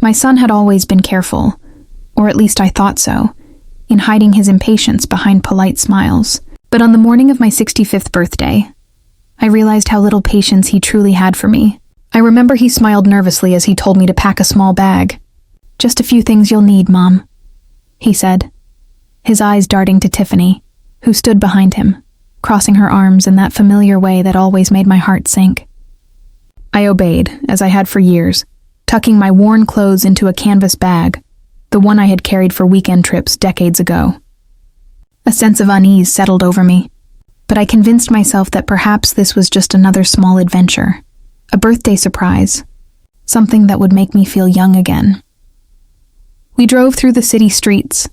My son had always been careful, or at least I thought so, in hiding his impatience behind polite smiles. But on the morning of my 65th birthday, I realized how little patience he truly had for me. I remember he smiled nervously as he told me to pack a small bag. "Just a few things you'll need, Mom," he said, his eyes darting to Tiffany, who stood behind him, crossing her arms in that familiar way that always made my heart sink. I obeyed, as I had for years, tucking my worn clothes into a canvas bag, the one I had carried for weekend trips decades ago. A sense of unease settled over me, but I convinced myself that perhaps this was just another small adventure, a birthday surprise, something that would make me feel young again. We drove through the city streets,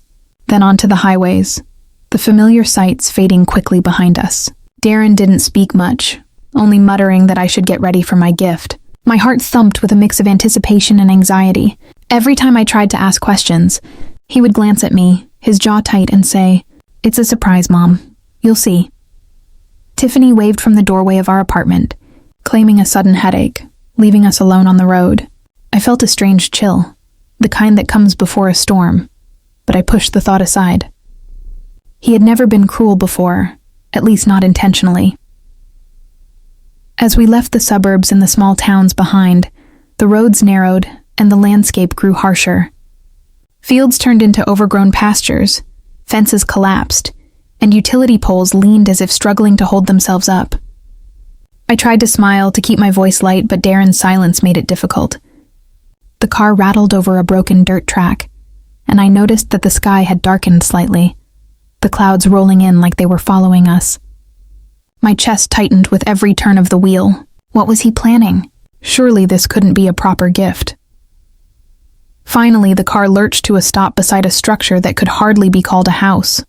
then onto the highways, the familiar sights fading quickly behind us. Darren didn't speak much, only muttering that I should get ready for my gift. My heart thumped with a mix of anticipation and anxiety. Every time I tried to ask questions, he would glance at me, his jaw tight, and say, "It's a surprise, Mom. You'll see." Tiffany waved from the doorway of our apartment, claiming a sudden headache, leaving us alone on the road. I felt a strange chill, the kind that comes before a storm, but I pushed the thought aside. He had never been cruel before, at least not intentionally. As we left the suburbs and the small towns behind, the roads narrowed and the landscape grew harsher. Fields turned into overgrown pastures, fences collapsed, and utility poles leaned as if struggling to hold themselves up. I tried to smile to keep my voice light, but Darren's silence made it difficult. The car rattled over a broken dirt track, and I noticed that the sky had darkened slightly, the clouds rolling in like they were following us. My chest tightened with every turn of the wheel. What was he planning? Surely this couldn't be a proper gift. Finally, the car lurched to a stop beside a structure that could hardly be called a house.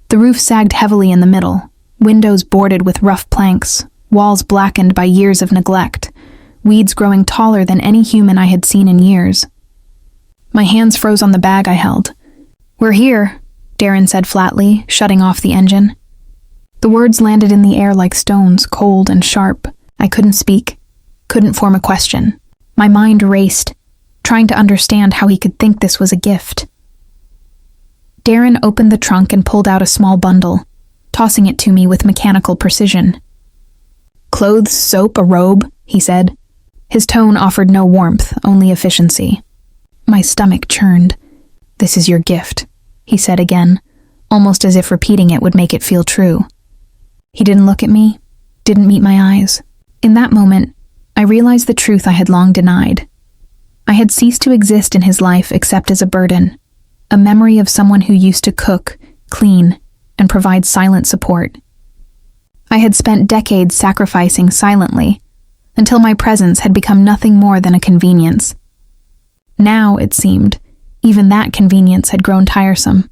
The roof sagged heavily in the middle, windows boarded with rough planks, walls blackened by years of neglect, weeds growing taller than any human I had seen in years. My hands froze on the bag I held. "We're here," Darren said flatly, shutting off the engine. The words landed in the air like stones, cold and sharp. I couldn't speak, couldn't form a question. My mind raced, trying to understand how he could think this was a gift. Darren opened the trunk and pulled out a small bundle, tossing it to me with mechanical precision. "Clothes, soap, a robe," he said. His tone offered no warmth, only efficiency. My stomach churned. "This is your gift," he said again, almost as if repeating it would make it feel true. He didn't look at me, didn't meet my eyes. In that moment, I realized the truth I had long denied. I had ceased to exist in his life except as a burden, a memory of someone who used to cook, clean, and provide silent support. I had spent decades sacrificing silently, until my presence had become nothing more than a convenience. Now, it seemed, even that convenience had grown tiresome.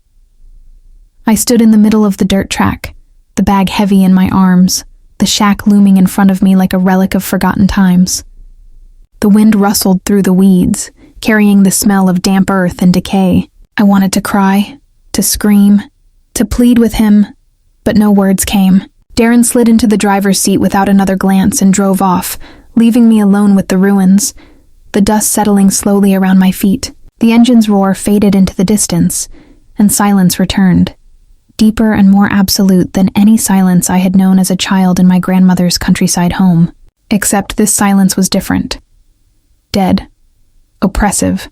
I stood in the middle of the dirt track, the bag heavy in my arms, the shack looming in front of me like a relic of forgotten times. The wind rustled through the weeds, carrying the smell of damp earth and decay. I wanted to cry, to scream, to plead with him, but no words came. Darren slid into the driver's seat without another glance and drove off, leaving me alone with the ruins, the dust settling slowly around my feet. The engine's roar faded into the distance, and silence returned, deeper and more absolute than any silence I had known as a child in my grandmother's countryside home. Except this silence was different. Dead. Oppressive.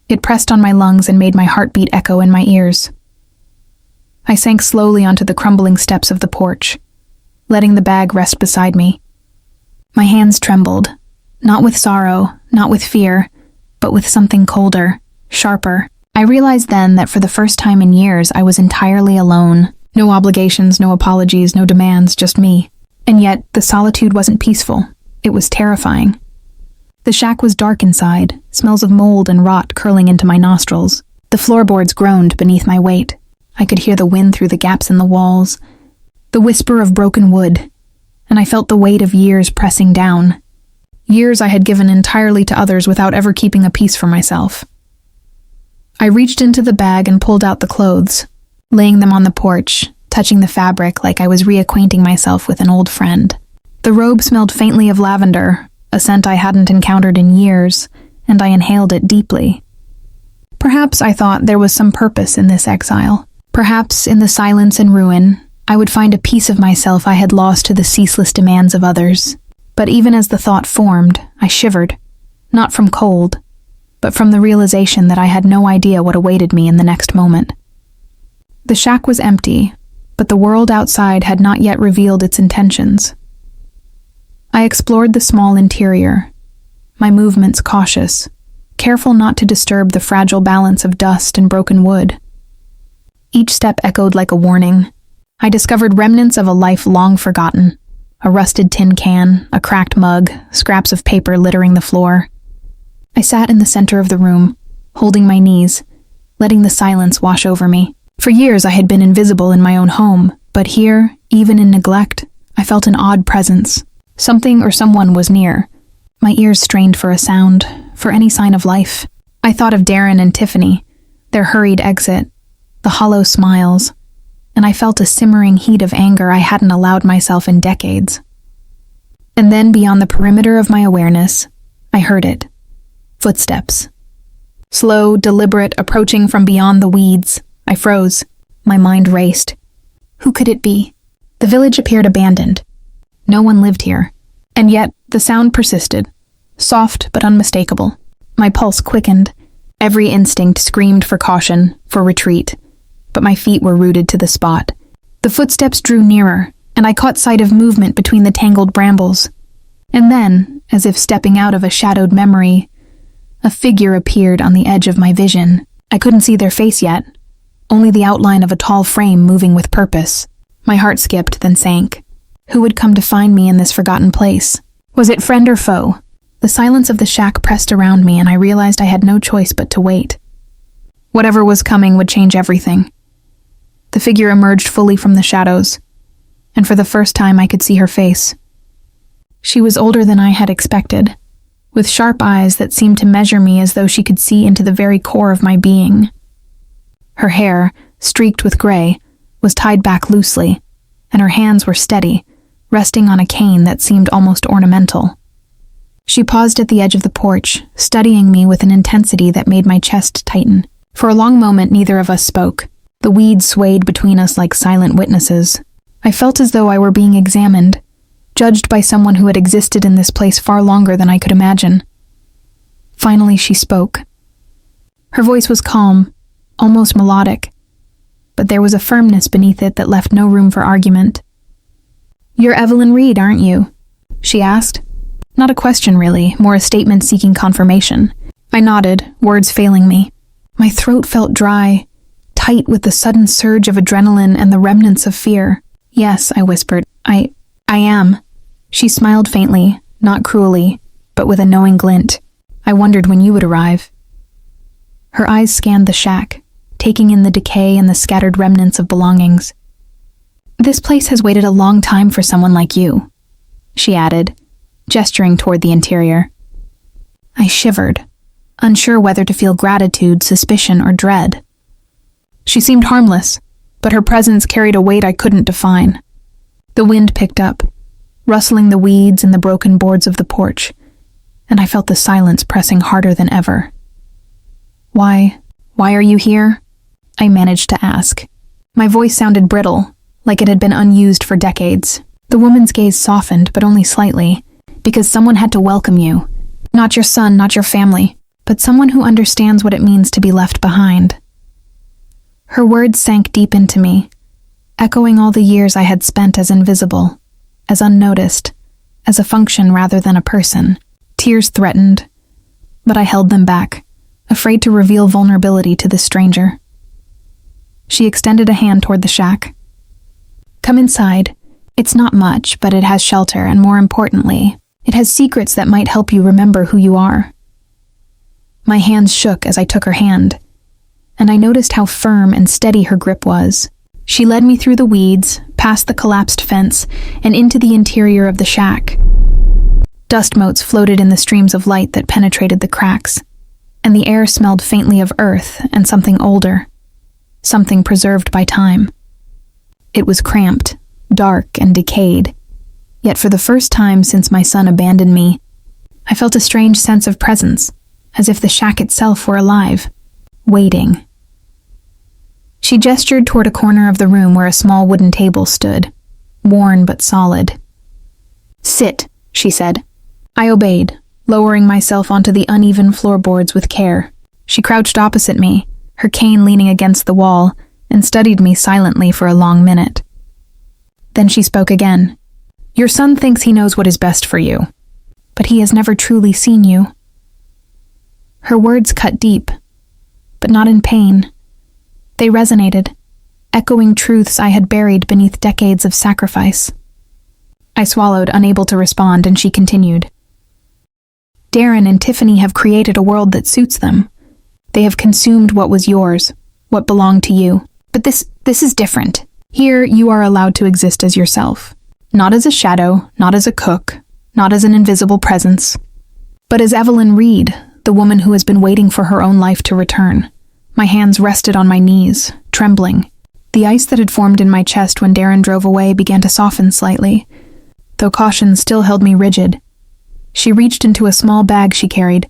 It pressed on my lungs and made my heartbeat echo in my ears. I sank slowly onto the crumbling steps of the porch, letting the bag rest beside me. My hands trembled, not with sorrow, not with fear, but with something colder, sharper. I realized then that for the first time in years I was entirely alone. No obligations, no apologies, no demands, just me. And yet, the solitude wasn't peaceful. It was terrifying. The shack was dark inside, smells of mold and rot curling into my nostrils. The floorboards groaned beneath my weight. I could hear the wind through the gaps in the walls, the whisper of broken wood, and I felt the weight of years pressing down. Years I had given entirely to others without ever keeping a piece for myself. I reached into the bag and pulled out the clothes, laying them on the porch, touching the fabric like I was reacquainting myself with an old friend. The robe smelled faintly of lavender, a scent I hadn't encountered in years, and I inhaled it deeply. Perhaps I thought there was some purpose in this exile. Perhaps in the silence and ruin, I would find a piece of myself I had lost to the ceaseless demands of others. But even as the thought formed, I shivered, not from cold, but from the realization that I had no idea what awaited me in the next moment. The shack was empty, but the world outside had not yet revealed its intentions. I explored the small interior, my movements cautious, careful not to disturb the fragile balance of dust and broken wood. Each step echoed like a warning. I discovered remnants of a life long forgotten. A rusted tin can, a cracked mug, scraps of paper littering the floor. I sat in the center of the room, holding my knees, letting the silence wash over me. For years I had been invisible in my own home, but here, even in neglect, I felt an odd presence. Something or someone was near. My ears strained for a sound, for any sign of life. I thought of Darren and Tiffany, their hurried exit, the hollow smiles, and I felt a simmering heat of anger I hadn't allowed myself in decades. And then, beyond the perimeter of my awareness, I heard it. Footsteps. Slow, deliberate, approaching from beyond the weeds. I froze. My mind raced. Who could it be? The village appeared abandoned. No one lived here. And yet, the sound persisted. Soft but unmistakable. My pulse quickened. Every instinct screamed for caution, for retreat. But my feet were rooted to the spot. The footsteps drew nearer, and I caught sight of movement between the tangled brambles. And then, as if stepping out of a shadowed memory, a figure appeared on the edge of my vision. I couldn't see their face yet, only the outline of a tall frame moving with purpose. My heart skipped, then sank. Who would come to find me in this forgotten place? Was it friend or foe? The silence of the shack pressed around me, and I realized I had no choice but to wait. Whatever was coming would change everything. The figure emerged fully from the shadows, and for the first time I could see her face. She was older than I had expected, with sharp eyes that seemed to measure me as though she could see into the very core of my being. Her hair, streaked with gray, was tied back loosely, and her hands were steady, resting on a cane that seemed almost ornamental. She paused at the edge of the porch, studying me with an intensity that made my chest tighten. For a long moment, neither of us spoke. The weeds swayed between us like silent witnesses. I felt as though I were being examined, judged by someone who had existed in this place far longer than I could imagine. Finally, she spoke. Her voice was calm, almost melodic, but there was a firmness beneath it that left no room for argument. "You're Evelyn Reed, aren't you?" she asked. Not a question, really, more a statement seeking confirmation. I nodded, words failing me. My throat felt dry, tight with the sudden surge of adrenaline and the remnants of fear. "Yes," I whispered. I am." She smiled faintly, not cruelly, but with a knowing glint. "I wondered when you would arrive." Her eyes scanned the shack, taking in the decay and the scattered remnants of belongings. "This place has waited a long time for someone like you," she added, gesturing toward the interior. I shivered, unsure whether to feel gratitude, suspicion, or dread. She seemed harmless, but her presence carried a weight I couldn't define. The wind picked up, rustling the weeds and the broken boards of the porch, and I felt the silence pressing harder than ever. Why are you here?" I managed to ask. My voice sounded brittle, like it had been unused for decades. The woman's gaze softened, but only slightly. "Because someone had to welcome you. Not your son, not your family, but someone who understands what it means to be left behind." Her words sank deep into me, echoing all the years I had spent as invisible, as unnoticed, as a function rather than a person. Tears threatened, but I held them back, afraid to reveal vulnerability to this stranger. She extended a hand toward the shack. "Come inside. It's not much, but it has shelter, and more importantly, it has secrets that might help you remember who you are." My hands shook as I took her hand, and I noticed how firm and steady her grip was. She led me through the weeds, past the collapsed fence, and into the interior of the shack. Dust motes floated in the streams of light that penetrated the cracks, and the air smelled faintly of earth and something older, something preserved by time. It was cramped, dark, and decayed, yet for the first time since my son abandoned me, I felt a strange sense of presence, as if the shack itself were alive, waiting. She gestured toward a corner of the room where a small wooden table stood, worn but solid. "Sit," she said. I obeyed, lowering myself onto the uneven floorboards with care. She crouched opposite me, her cane leaning against the wall, and studied me silently for a long minute. Then she spoke again. "Your son thinks he knows what is best for you, but he has never truly seen you." Her words cut deep, but not in pain. They resonated, echoing truths I had buried beneath decades of sacrifice. I swallowed, unable to respond, and she continued. "Darren and Tiffany have created a world that suits them. They have consumed what was yours, what belonged to you. But this is different. Here, you are allowed to exist as yourself. Not as a shadow, not as a cook, not as an invisible presence, but as Evelyn Reed, the woman who has been waiting for her own life to return." My hands rested on my knees, trembling. The ice that had formed in my chest when Darren drove away began to soften slightly, though caution still held me rigid. She reached into a small bag she carried,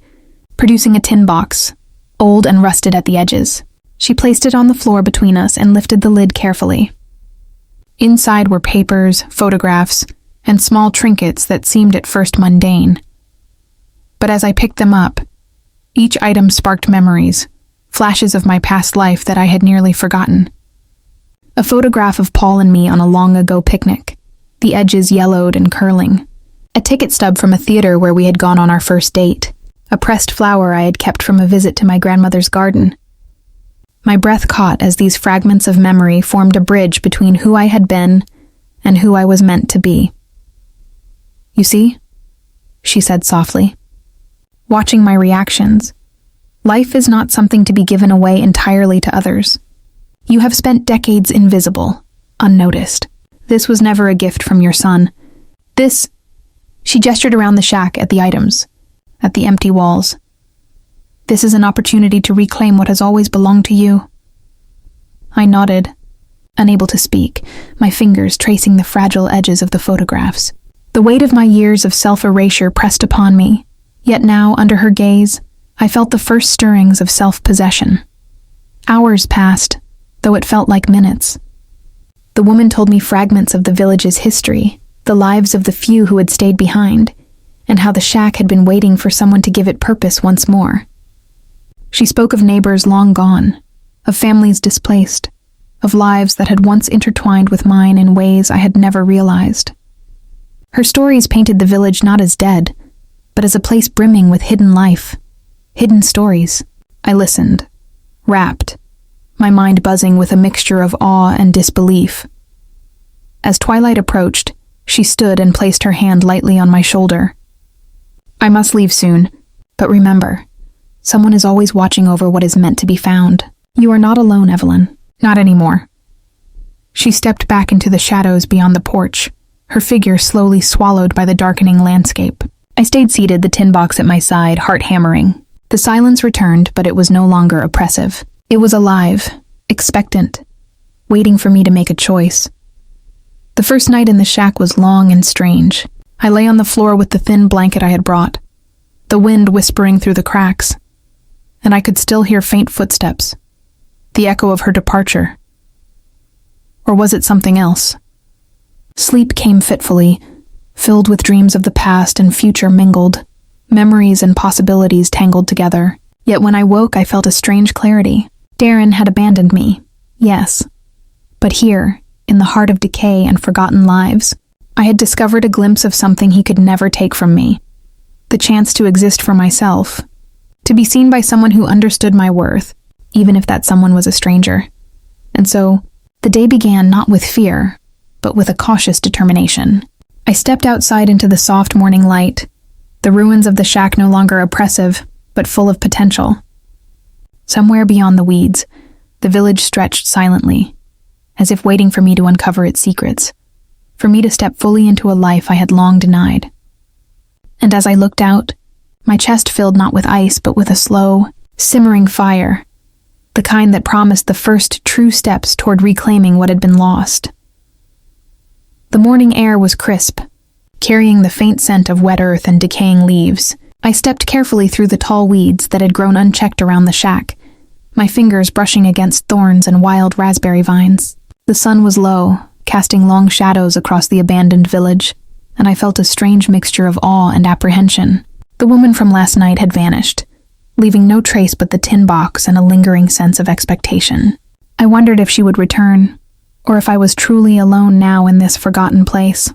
producing a tin box, old and rusted at the edges. She placed it on the floor between us and lifted the lid carefully. Inside were papers, photographs, and small trinkets that seemed at first mundane. But as I picked them up, each item sparked memories, flashes of my past life that I had nearly forgotten. A photograph of Paul and me on a long-ago picnic, the edges yellowed and curling. A ticket stub from a theater where we had gone on our first date. A pressed flower I had kept from a visit to my grandmother's garden. My breath caught as these fragments of memory formed a bridge between who I had been and who I was meant to be. "You see?" she said softly, watching my reactions. "Life is not something to be given away entirely to others. You have spent decades invisible, unnoticed. This was never a gift from your son. This..." She gestured around the shack at the items, at the empty walls. "This is an opportunity to reclaim what has always belonged to you." I nodded, unable to speak, my fingers tracing the fragile edges of the photographs. The weight of my years of self-erasure pressed upon me, yet now, under her gaze, I felt the first stirrings of self-possession. Hours passed, though it felt like minutes. The woman told me fragments of the village's history, the lives of the few who had stayed behind, and how the shack had been waiting for someone to give it purpose once more. She spoke of neighbors long gone, of families displaced, of lives that had once intertwined with mine in ways I had never realized. Her stories painted the village not as dead, but as a place brimming with hidden life, hidden stories. I listened, rapt, my mind buzzing with a mixture of awe and disbelief. As twilight approached, she stood and placed her hand lightly on my shoulder. "I must leave soon, but remember, someone is always watching over what is meant to be found. You are not alone, Evelyn. Not anymore." She stepped back into the shadows beyond the porch, her figure slowly swallowed by the darkening landscape. I stayed seated, the tin box at my side, heart hammering. The silence returned, but it was no longer oppressive. It was alive, expectant, waiting for me to make a choice. The first night in the shack was long and strange. I lay on the floor with the thin blanket I had brought, the wind whispering through the cracks, and I could still hear faint footsteps, the echo of her departure. Or was it something else? Sleep came fitfully, filled with dreams of the past and future mingled, memories and possibilities tangled together. Yet when I woke, I felt a strange clarity. Darren had abandoned me, yes. But here, in the heart of decay and forgotten lives, I had discovered a glimpse of something he could never take from me. The chance to exist for myself, to be seen by someone who understood my worth, even if that someone was a stranger. And so, the day began not with fear, but with a cautious determination. I stepped outside into the soft morning light, the ruins of the shack no longer oppressive, but full of potential. Somewhere beyond the weeds, the village stretched silently, as if waiting for me to uncover its secrets, for me to step fully into a life I had long denied. And as I looked out, my chest filled not with ice, but with a slow, simmering fire, the kind that promised the first true steps toward reclaiming what had been lost. The morning air was crisp, carrying the faint scent of wet earth and decaying leaves, I stepped carefully through the tall weeds that had grown unchecked around the shack, my fingers brushing against thorns and wild raspberry vines. The sun was low, casting long shadows across the abandoned village, and I felt a strange mixture of awe and apprehension. The woman from last night had vanished, leaving no trace but the tin box and a lingering sense of expectation. I wondered if she would return, or if I was truly alone now in this forgotten place.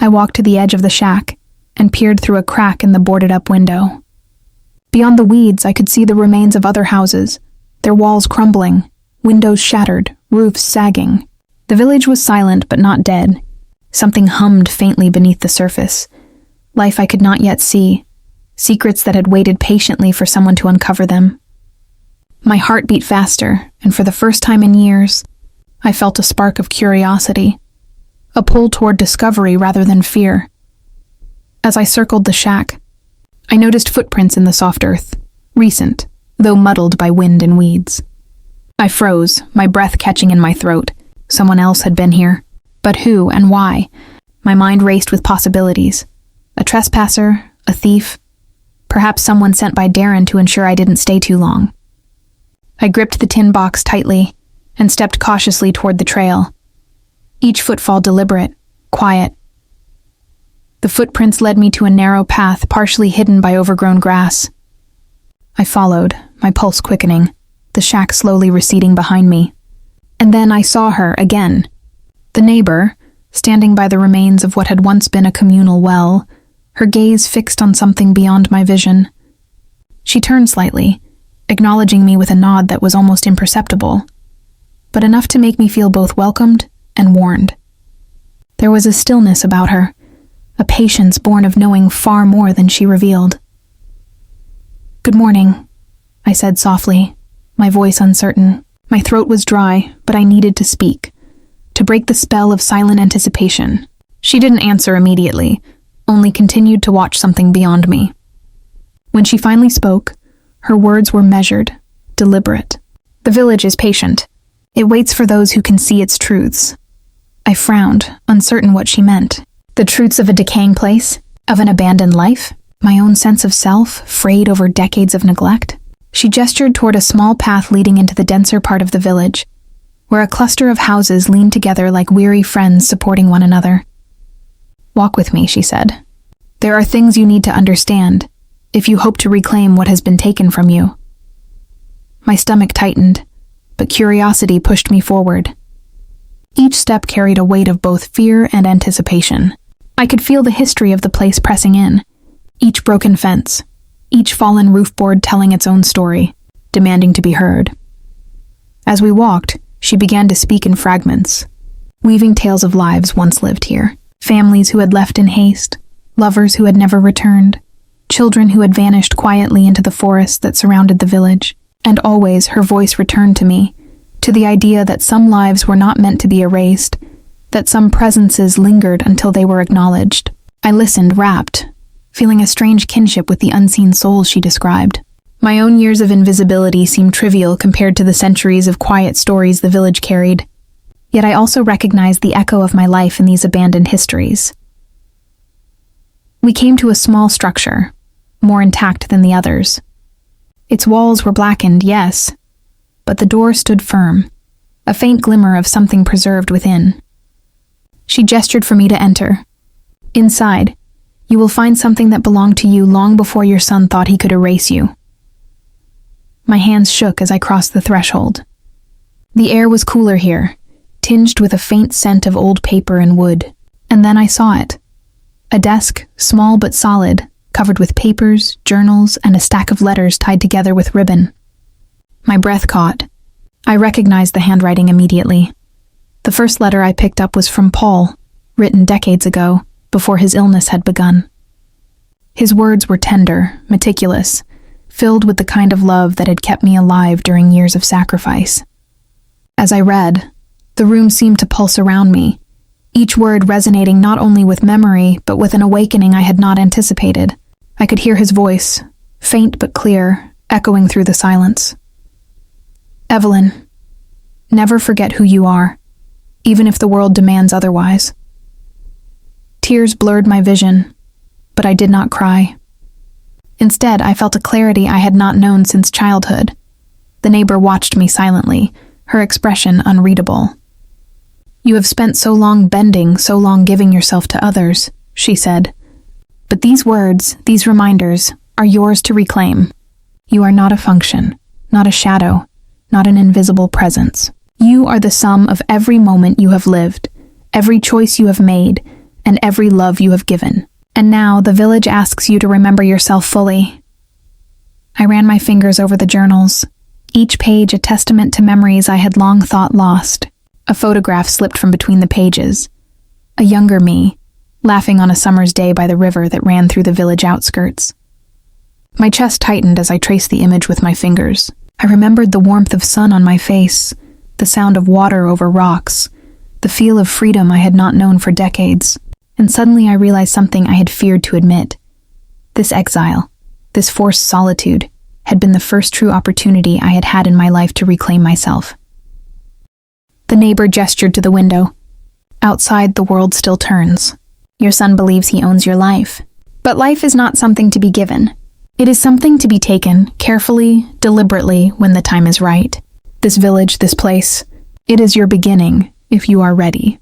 I walked to the edge of the shack and peered through a crack in the boarded-up window. Beyond the weeds, I could see the remains of other houses, their walls crumbling, windows shattered, roofs sagging. The village was silent but not dead. Something hummed faintly beneath the surface. Life I could not yet see, secrets that had waited patiently for someone to uncover them. My heart beat faster, and for the first time in years, I felt a spark of curiosity, a pull toward discovery rather than fear. As I circled the shack, I noticed footprints in the soft earth, recent, though muddled by wind and weeds. I froze, my breath catching in my throat. Someone else had been here. But who and why? My mind raced with possibilities. A trespasser, a thief, perhaps someone sent by Darren to ensure I didn't stay too long. I gripped the tin box tightly and stepped cautiously toward the trail, each footfall deliberate, quiet. The footprints led me to a narrow path partially hidden by overgrown grass. I followed, my pulse quickening, the shack slowly receding behind me. And then I saw her again. The neighbor, standing by the remains of what had once been a communal well, her gaze fixed on something beyond my vision. She turned slightly, acknowledging me with a nod that was almost imperceptible, but enough to make me feel both welcomed and warned. There was a stillness about her, a patience born of knowing far more than she revealed. "Good morning," I said softly, my voice uncertain. My throat was dry, but I needed to speak, to break the spell of silent anticipation. She didn't answer immediately, only continued to watch something beyond me. When she finally spoke, her words were measured, deliberate. "The village is patient. It waits for those who can see its truths." I frowned, uncertain what she meant. The truths of a decaying place? Of an abandoned life? My own sense of self, frayed over decades of neglect? She gestured toward a small path leading into the denser part of the village, where a cluster of houses leaned together like weary friends supporting one another. "Walk with me," she said. "There are things you need to understand, if you hope to reclaim what has been taken from you." My stomach tightened, but curiosity pushed me forward. Each step carried a weight of both fear and anticipation. I could feel the history of the place pressing in, each broken fence, each fallen roof board telling its own story, demanding to be heard. As we walked, she began to speak in fragments, weaving tales of lives once lived here. Families who had left in haste, lovers who had never returned, children who had vanished quietly into the forest that surrounded the village. And always her voice returned to me, to the idea that some lives were not meant to be erased, that some presences lingered until they were acknowledged. I listened, rapt, feeling a strange kinship with the unseen souls she described. My own years of invisibility seemed trivial compared to the centuries of quiet stories the village carried. Yet I also recognized the echo of my life in these abandoned histories. We came to a small structure, more intact than the others. Its walls were blackened, yes, but the door stood firm, a faint glimmer of something preserved within. She gestured for me to enter. "Inside, you will find something that belonged to you long before your son thought he could erase you." My hands shook as I crossed the threshold. The air was cooler here, tinged with a faint scent of old paper and wood. And then I saw it. A desk, small but solid, covered with papers, journals, and a stack of letters tied together with ribbon. My breath caught. I recognized the handwriting immediately. The first letter I picked up was from Paul, written decades ago, before his illness had begun. His words were tender, meticulous, filled with the kind of love that had kept me alive during years of sacrifice. As I read, the room seemed to pulse around me, each word resonating not only with memory, but with an awakening I had not anticipated. I could hear his voice, faint but clear, echoing through the silence. "Evelyn, never forget who you are, even if the world demands otherwise." Tears blurred my vision, but I did not cry. Instead, I felt a clarity I had not known since childhood. The neighbor watched me silently, her expression unreadable. "You have spent so long bending, so long giving yourself to others," she said. "But these words, these reminders, are yours to reclaim. You are not a function, not a shadow, not an invisible presence. You are the sum of every moment you have lived, every choice you have made, and every love you have given. And now the village asks you to remember yourself fully." I ran my fingers over the journals, each page a testament to memories I had long thought lost. A photograph slipped from between the pages. A younger me, laughing on a summer's day by the river that ran through the village outskirts. My chest tightened as I traced the image with my fingers. I remembered the warmth of sun on my face, the sound of water over rocks, the feel of freedom I had not known for decades. And suddenly I realized something I had feared to admit. This exile, this forced solitude, had been the first true opportunity I had had in my life to reclaim myself. The neighbor gestured to the window. "Outside, the world still turns. Your son believes he owns your life. But life is not something to be given. It is something to be taken, carefully, deliberately, when the time is right. This village, this place, it is your beginning, if you are ready."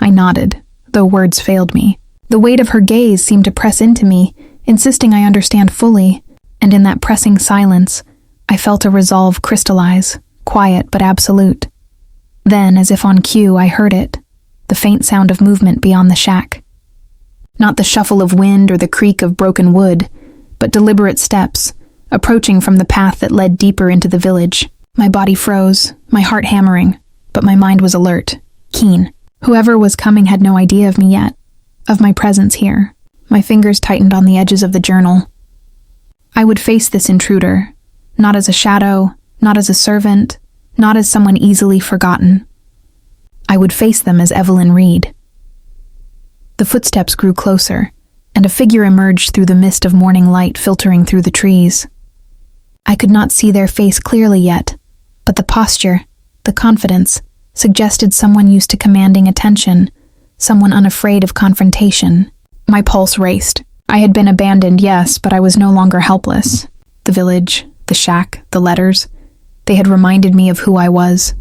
I nodded, though words failed me. The weight of her gaze seemed to press into me, insisting I understand fully, and in that pressing silence, I felt a resolve crystallize, quiet but absolute. Then, as if on cue, I heard it, the faint sound of movement beyond the shack. Not the shuffle of wind or the creak of broken wood, but deliberate steps, approaching from the path that led deeper into the village. My body froze, my heart hammering, but my mind was alert, keen. Whoever was coming had no idea of me yet, of my presence here. My fingers tightened on the edges of the journal. I would face this intruder, not as a shadow, not as a servant, not as someone easily forgotten. I would face them as Evelyn Reed. The footsteps grew closer, and a figure emerged through the mist of morning light filtering through the trees. I could not see their face clearly yet, but the posture, the confidence, suggested someone used to commanding attention, someone unafraid of confrontation. My pulse raced. I had been abandoned, yes, but I was no longer helpless. The village, the shack, the letters, they had reminded me of who I was.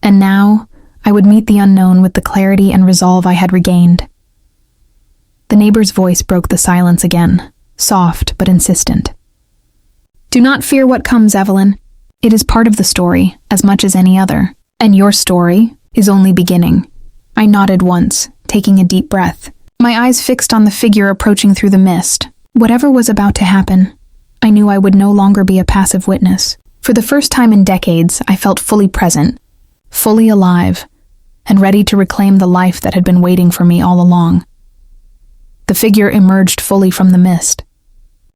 And now, I would meet the unknown with the clarity and resolve I had regained. The neighbor's voice broke the silence again, soft but insistent. "Do not fear what comes, Evelyn. It is part of the story, as much as any other. And your story is only beginning." I nodded once, taking a deep breath. My eyes fixed on the figure approaching through the mist. Whatever was about to happen, I knew I would no longer be a passive witness. For the first time in decades, I felt fully present, fully alive, and ready to reclaim the life that had been waiting for me all along. The figure emerged fully from the mist,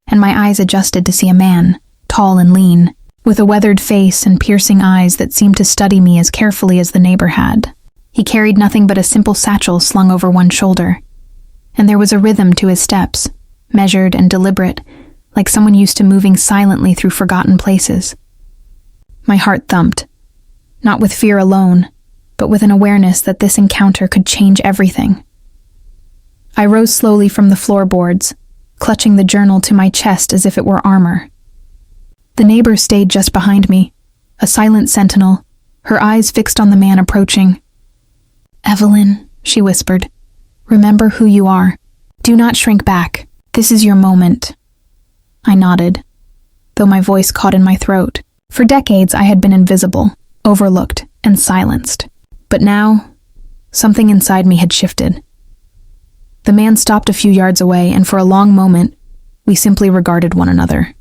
and my eyes adjusted to see a man, tall and lean, with a weathered face and piercing eyes that seemed to study me as carefully as the neighbor had. He carried nothing but a simple satchel slung over one shoulder, and there was a rhythm to his steps, measured and deliberate, like someone used to moving silently through forgotten places. My heart thumped, not with fear alone, but with an awareness that this encounter could change everything. I rose slowly from the floorboards, clutching the journal to my chest as if it were armor. The neighbor stayed just behind me, a silent sentinel, her eyes fixed on the man approaching. "Evelyn," she whispered, "remember who you are. Do not shrink back. This is your moment." I nodded, though my voice caught in my throat. For decades I had been invisible, overlooked, and silenced. But now, something inside me had shifted. The man stopped a few yards away, and for a long moment, we simply regarded one another.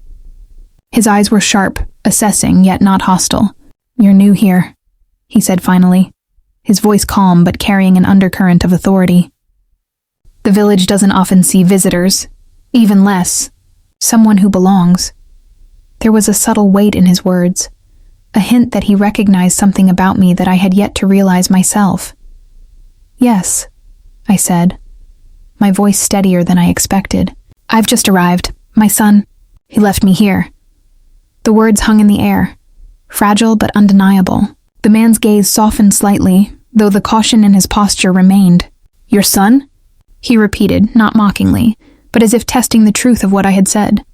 His eyes were sharp, assessing, yet not hostile. "You're new here," he said finally, his voice calm but carrying an undercurrent of authority. "The village doesn't often see visitors, even less, someone who belongs." There was a subtle weight in his words, a hint that he recognized something about me that I had yet to realize myself. "Yes," I said, my voice steadier than I expected. "I've just arrived. My son, he left me here." The words hung in the air, fragile but undeniable. The man's gaze softened slightly, though the caution in his posture remained. "Your son?" he repeated, not mockingly, but as if testing the truth of what I had said.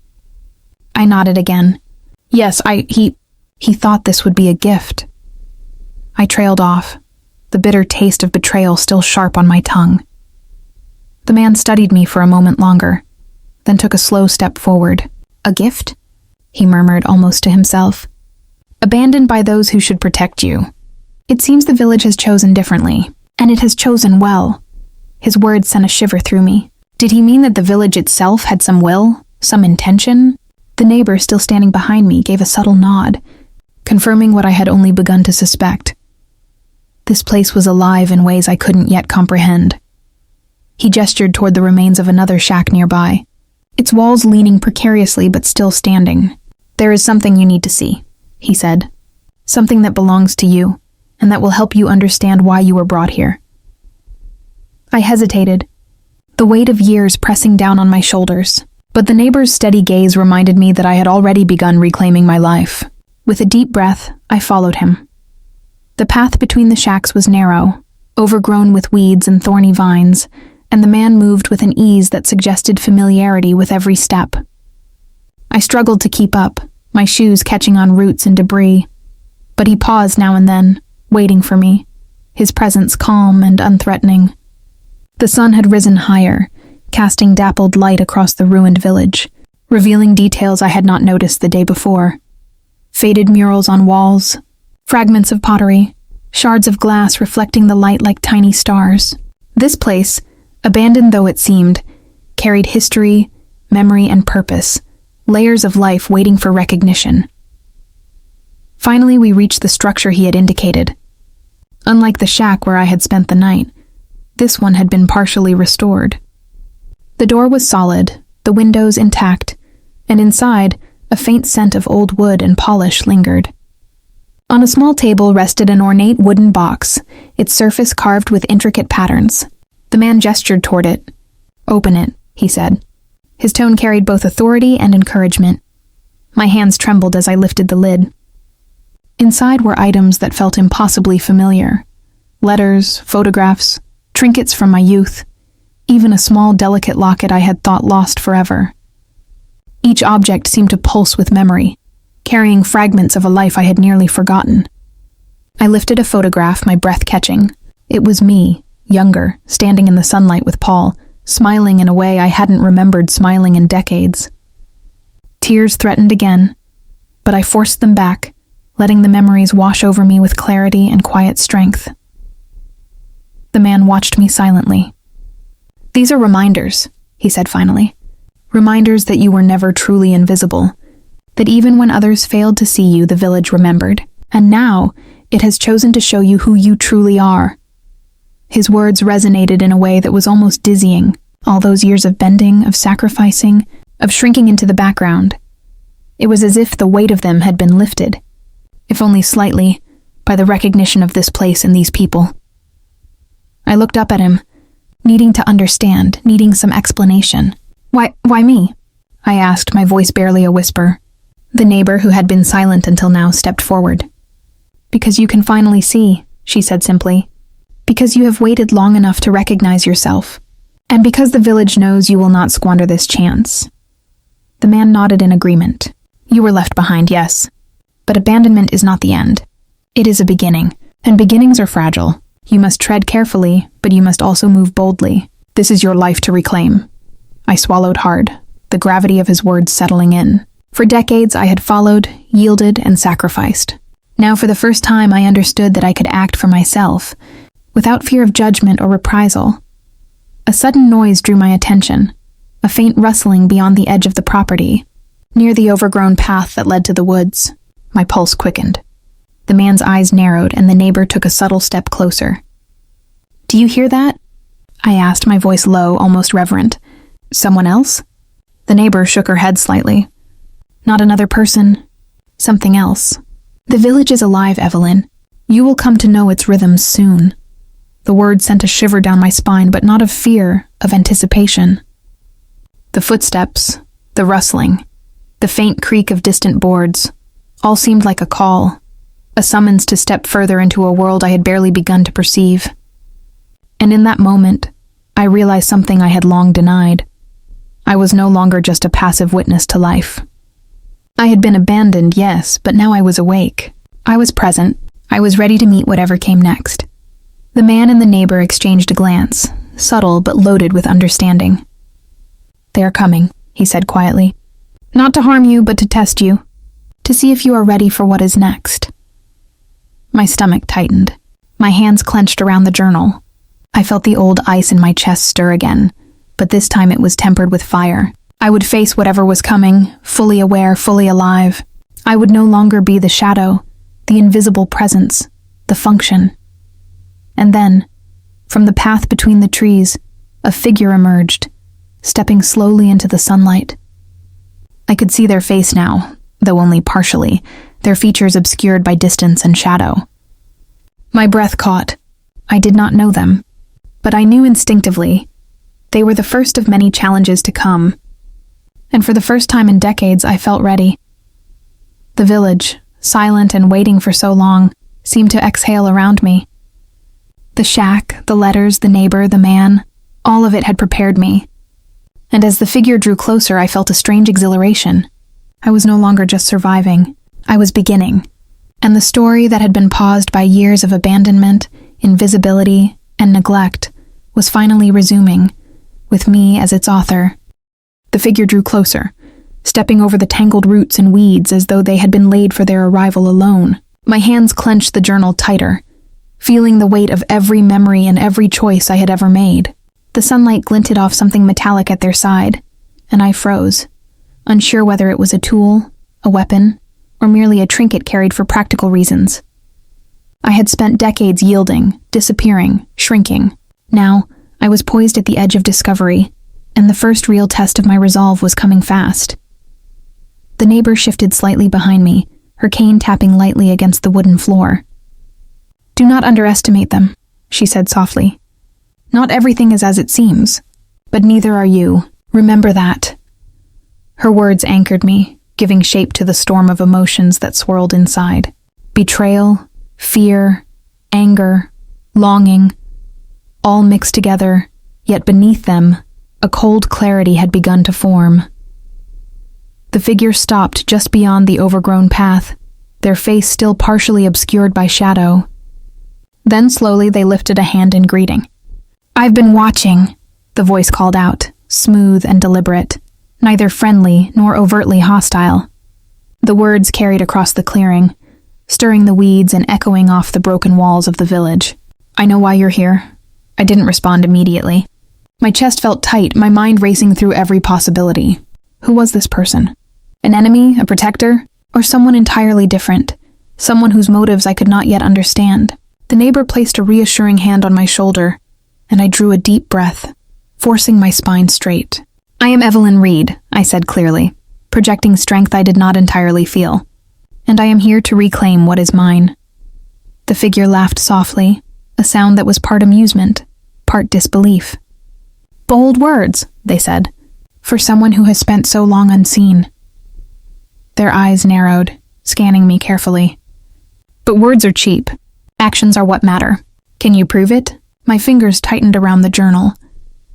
I nodded again. Yes, he thought this would be a gift. I trailed off, the bitter taste of betrayal still sharp on my tongue. The man studied me for a moment longer, then took a slow step forward. A gift? He murmured almost to himself. Abandoned by those who should protect you. It seems the village has chosen differently, and it has chosen well. His words sent a shiver through me. Did he mean that the village itself had some will, some intention? The neighbor, still standing behind me, gave a subtle nod, confirming what I had only begun to suspect. This place was alive in ways I couldn't yet comprehend. He gestured toward the remains of another shack nearby, its walls leaning precariously but still standing. There is something you need to see, he said. Something that belongs to you, and that will help you understand why you were brought here. I hesitated, the weight of years pressing down on my shoulders, but the neighbor's steady gaze reminded me that I had already begun reclaiming my life. With a deep breath, I followed him. The path between the shacks was narrow, overgrown with weeds and thorny vines, and the man moved with an ease that suggested familiarity with every step. I struggled to keep up, my shoes catching on roots and debris, but he paused now and then, waiting for me, his presence calm and unthreatening. The sun had risen higher, casting dappled light across the ruined village, revealing details I had not noticed the day before. Faded murals on walls, fragments of pottery, shards of glass reflecting the light like tiny stars. This place, abandoned though it seemed, carried history, memory, and purpose, layers of life waiting for recognition. Finally, we reached the structure he had indicated. Unlike the shack where I had spent the night, this one had been partially restored. The door was solid, the windows intact, and inside, a faint scent of old wood and polish lingered. On a small table rested an ornate wooden box, its surface carved with intricate patterns. The man gestured toward it. "Open it," he said. His tone carried both authority and encouragement. My hands trembled as I lifted the lid. Inside were items that felt impossibly familiar. Letters, photographs, trinkets from my youth, even a small delicate locket I had thought lost forever. Each object seemed to pulse with memory, carrying fragments of a life I had nearly forgotten. I lifted a photograph, my breath catching. It was me, younger, standing in the sunlight with Paul, smiling in a way I hadn't remembered smiling in decades. Tears threatened again, but I forced them back, letting the memories wash over me with clarity and quiet strength. The man watched me silently. "These are reminders," he said finally. "Reminders that you were never truly invisible, that even when others failed to see you, the village remembered. And now, it has chosen to show you who you truly are." His words resonated in a way that was almost dizzying. All those years of bending, of sacrificing, of shrinking into the background. It was as if the weight of them had been lifted, if only slightly, by the recognition of this place and these people. I looked up at him, needing to understand, needing some explanation. Why me?" I asked, my voice barely a whisper. The neighbor, who had been silent until now, stepped forward. "Because you can finally see," she said simply. "Because you have waited long enough to recognize yourself. And because the village knows you will not squander this chance." The man nodded in agreement. "You were left behind, yes. But abandonment is not the end. It is a beginning, and beginnings are fragile. You must tread carefully, but you must also move boldly. This is your life to reclaim." I swallowed hard, the gravity of his words settling in. For decades I had followed, yielded, and sacrificed. Now for the first time I understood that I could act for myself, without fear of judgment or reprisal. A sudden noise drew my attention, a faint rustling beyond the edge of the property, near the overgrown path that led to the woods. My pulse quickened. The man's eyes narrowed, and the neighbor took a subtle step closer. "Do you hear that?" I asked, my voice low, almost reverent. "Someone else?" The neighbor shook her head slightly. "Not another person. Something else. The village is alive, Evelyn. You will come to know its rhythms soon." The word sent a shiver down my spine, but not of fear, of anticipation. The footsteps, the rustling, the faint creak of distant boards, all seemed like a call, a summons to step further into a world I had barely begun to perceive. And in that moment, I realized something I had long denied. I was no longer just a passive witness to life. I had been abandoned, yes, but now I was awake. I was present. I was ready to meet whatever came next. The man and the neighbor exchanged a glance, subtle but loaded with understanding. "They are coming," he said quietly. "Not to harm you, but to test you. To see if you are ready for what is next." My stomach tightened. My hands clenched around the journal. I felt the old ice in my chest stir again, but this time it was tempered with fire. I would face whatever was coming, fully aware, fully alive. I would no longer be the shadow, the invisible presence, the function. And then, from the path between the trees, a figure emerged, stepping slowly into the sunlight. I could see their face now, though only partially, their features obscured by distance and shadow. My breath caught. I did not know them, but I knew instinctively they were the first of many challenges to come. And for the first time in decades, I felt ready. The village, silent and waiting for so long, seemed to exhale around me. The shack, the letters, the neighbor, the man, all of it had prepared me. And as the figure drew closer, I felt a strange exhilaration. I was no longer just surviving. I was beginning. And the story that had been paused by years of abandonment, invisibility, and neglect was finally resuming, with me as its author. The figure drew closer, stepping over the tangled roots and weeds as though they had been laid for their arrival alone. My hands clenched the journal tighter, feeling the weight of every memory and every choice I had ever made. The sunlight glinted off something metallic at their side, and I froze, unsure whether it was a tool, a weapon, or merely a trinket carried for practical reasons. I had spent decades yielding, disappearing, shrinking. Now, I was poised at the edge of discovery, and the first real test of my resolve was coming fast. The neighbor shifted slightly behind me, her cane tapping lightly against the wooden floor. "Do not underestimate them," she said softly. "Not everything is as it seems, but neither are you. Remember that." Her words anchored me, giving shape to the storm of emotions that swirled inside. Betrayal, fear, anger, longing, all mixed together, yet beneath them, a cold clarity had begun to form. The figure stopped just beyond the overgrown path, their face still partially obscured by shadow. Then slowly they lifted a hand in greeting. "I've been watching," the voice called out, smooth and deliberate, neither friendly nor overtly hostile. The words carried across the clearing, stirring the weeds and echoing off the broken walls of the village. "I know why you're here." I didn't respond immediately. My chest felt tight, my mind racing through every possibility. Who was this person? An enemy, a protector, or someone entirely different? Someone whose motives I could not yet understand. The neighbor placed a reassuring hand on my shoulder, and I drew a deep breath, forcing my spine straight. "I am Evelyn Reed," I said clearly, projecting strength I did not entirely feel. "And I am here to reclaim what is mine." The figure laughed softly, a sound that was part amusement, part disbelief. "Bold words," they said, "for someone who has spent so long unseen." Their eyes narrowed, scanning me carefully. "But words are cheap. Actions are what matter. Can you prove it?" My fingers tightened around the journal,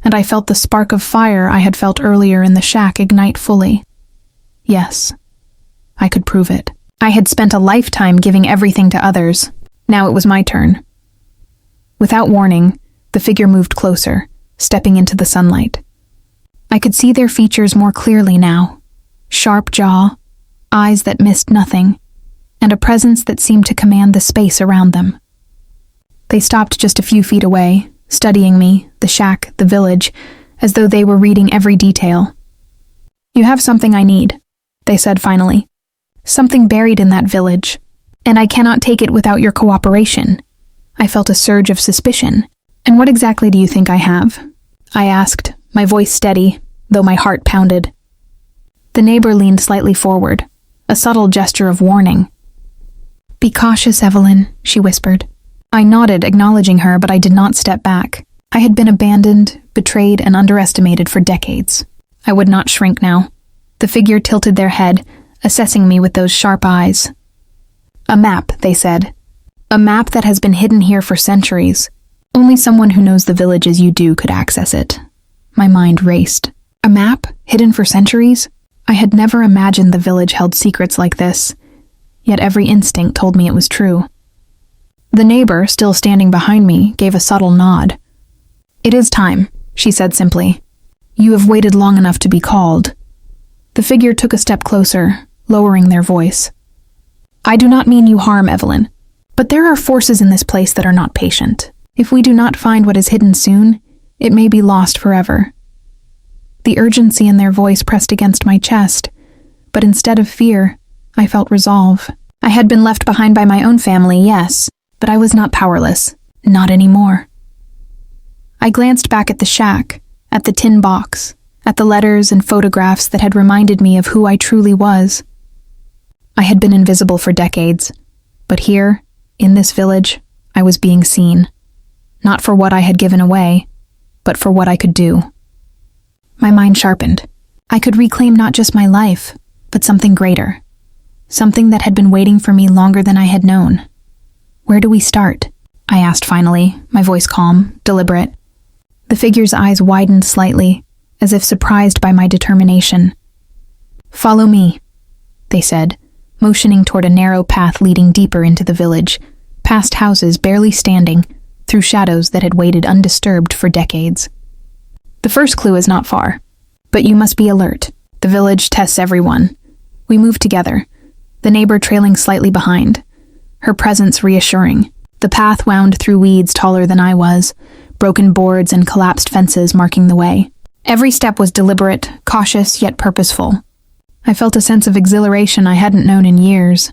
and I felt the spark of fire I had felt earlier in the shack ignite fully. Yes, I could prove it. I had spent a lifetime giving everything to others. Now it was my turn. Without warning, the figure moved closer, stepping into the sunlight. I could see their features more clearly now. Sharp jaw, eyes that missed nothing, and a presence that seemed to command the space around them. They stopped just a few feet away, studying me, the shack, the village, as though they were reading every detail. "You have something I need," they said finally. "Something buried in that village, and I cannot take it without your cooperation." I felt a surge of suspicion. "And what exactly do you think I have?" I asked, my voice steady, though my heart pounded. The neighbor leaned slightly forward, a subtle gesture of warning. "Be cautious, Evelyn," she whispered. I nodded, acknowledging her, but I did not step back. I had been abandoned, betrayed, and underestimated for decades. I would not shrink now. The figure tilted their head, assessing me with those sharp eyes. "A map," they said. "A map that has been hidden here for centuries. Only someone who knows the village as you do could access it." My mind raced. A map? Hidden for centuries? I had never imagined the village held secrets like this, yet every instinct told me it was true. The neighbor, still standing behind me, gave a subtle nod. "It is time," she said simply. "You have waited long enough to be called." The figure took a step closer, lowering their voice. "I do not mean you harm, Evelyn, but there are forces in this place that are not patient. If we do not find what is hidden soon, it may be lost forever." The urgency in their voice pressed against my chest, but instead of fear, I felt resolve. I had been left behind by my own family, yes, but I was not powerless, not anymore. I glanced back at the shack, at the tin box, at the letters and photographs that had reminded me of who I truly was. I had been invisible for decades, but here, in this village, I was being seen. Not for what I had given away, but for what I could do. My mind sharpened. I could reclaim not just my life, but something greater. Something that had been waiting for me longer than I had known. "Where do we start?" I asked finally, my voice calm, deliberate. The figure's eyes widened slightly, as if surprised by my determination. "Follow me," they said, motioning toward a narrow path leading deeper into the village, past houses barely standing, through shadows that had waited undisturbed for decades. "The first clue is not far, but you must be alert. The village tests everyone." We moved together, the neighbor trailing slightly behind, her presence reassuring. The path wound through weeds taller than I was, broken boards and collapsed fences marking the way. Every step was deliberate, cautious, yet purposeful. I felt a sense of exhilaration I hadn't known in years.